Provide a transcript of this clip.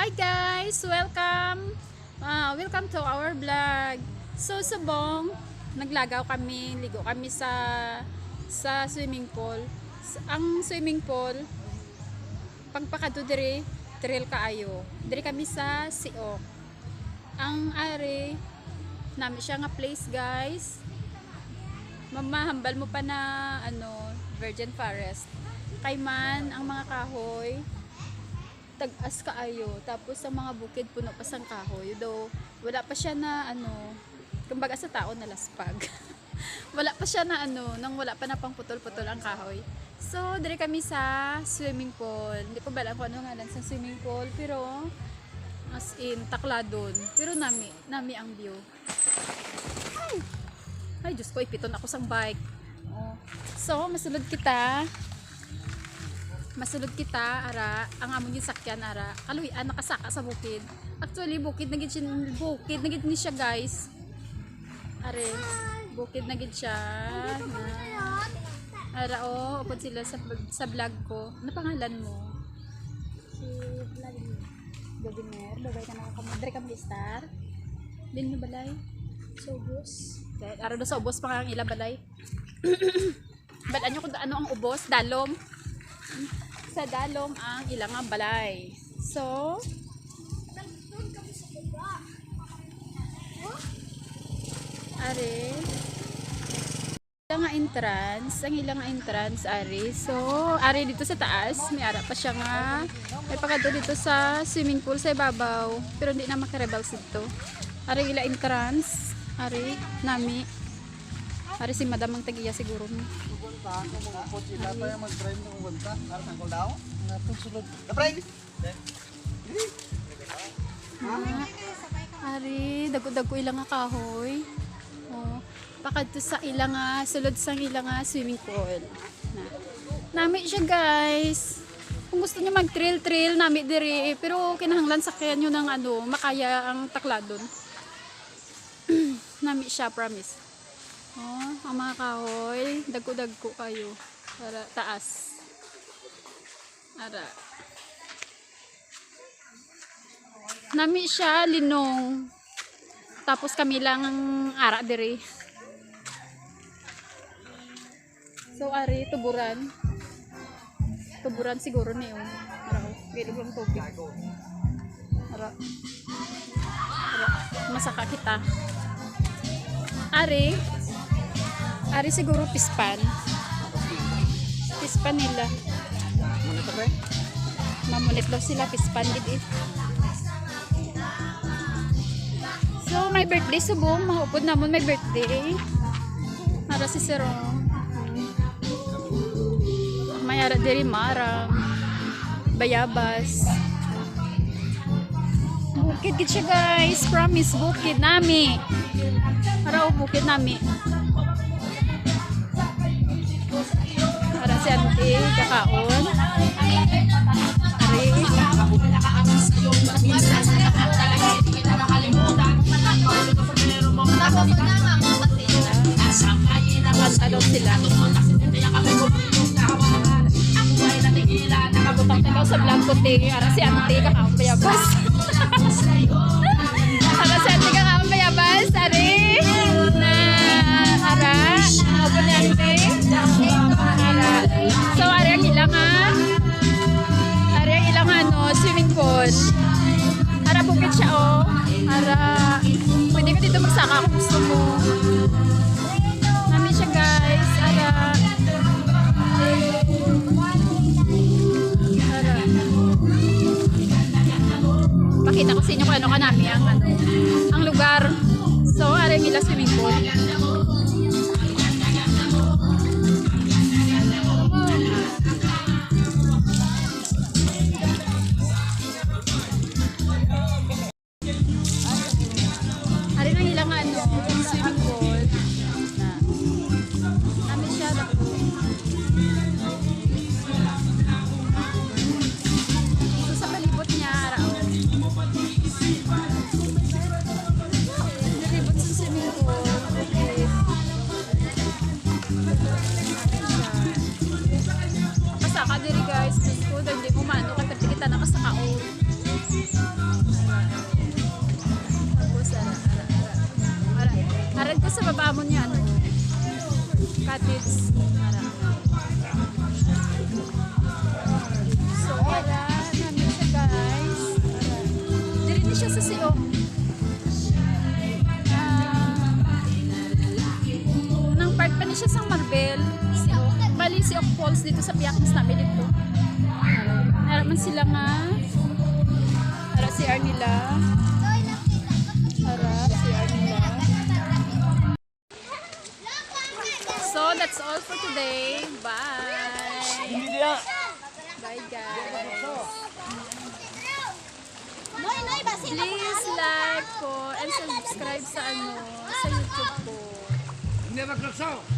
Hi guys! Welcome! Welcome to our vlog. So subong, naglagaw kami, ligo kami sa swimming pool. Ang swimming pool, pagpakado dire, trail kaayo. Dire kami sa Siok. Ang are, namin siya nga place guys. Mamahambal mo pa na virgin forest. Kay man, ang mga kahoy, tag-as kaayo, tapos ang mga bukid puno pa sang kahoy, do wala pa siya na kumbaga sa tao na laspag. Wala pa siya na nang wala pa na pang putol-putol ang kahoy. So dire kami sa swimming pool. Hindi ko ba alam kung ano ngalan sa swimming pool, pero as in takladon, pero nami ang view. Ay Diyos ko, ipiton ako sang bike. So masulod kita ara ang amon yung sakyan ara kaluyan nakasaka sa bukid. Actually bukid na gid ni siya guys. Are bukid na gid siya. Ara upod sila sa vlog ko. Ano pangalan mo? Si Vladimir. Babay ka na kamadre ka star. Din mo balay. So ubos. Ara do sa ubos pa ang ila balay. Ba't anyo kung ano ang ubos? Dalom. Sa dalom ang ilang balay. So are ilang entrance are. So are dito sa taas may ara pa siya nga may pagado dito sa swimming pool sa ibabaw, pero hindi na makarebels dito. Are ila entrance are nami are si madam ang tagiya siguro mo. Ari, dago-dago ilang nga kahoy. Pakadto sa ilang sulod sang ilang swimming pool. Nami siya guys. Kung gusto niyo mag-trail nami diri, pero kinahanglan sakyan niyo ng makaya ang takladon. Nami siya, promise. Ang mga kahoy, dagko-dagko kayo para taas. Ara. Nami siya linong. Tapos kami lang ang ara diri. So ari tuburan. Tuburan siguro ni Ara ko. Bilog lang tubig. Ara. Masaka kita. Ari siguro pispan. Pispan nila. Mamunit daw sila pispan gid. So my birthday subong, mahupod namon my birthday. Para si Serong. May ara diri marang bayabas. Bukid gid siya guys, promise bukid nami. Para bukid nami. Para si ante kakaon. Ari. Nakakataw sila. Nakabutang-takaw sa vlog ko ara si ante kakaon bayabas. Ara si ante kakaon bayabas. Ari. Ara. Ako ni ante. Ara. So ari ang ilang swimming pool. Ara bukid siya Ara. Pwede ka dito magsaka kung gusto mo. Nami siya guys. Ara. Ara. Pakita ko sa inyo kung ano ka nami ang lugar. So ara mila swimming pool. Swimming pool na namin siya so sa palibot niya nalibot sa swimming pool. Okay. cottage. So, para namin siya guys. Dili na siya sa Siok. Nang part pa niya siya sa Marbel. Siok. Bali, Siok Falls dito sa Piakmas namin dito. Naraman sila nga. Para CR nila. Para CR nila. So, that's all for today. Bye! Bye, guys! Please like ko and subscribe sa sa YouTube ko. Never close out.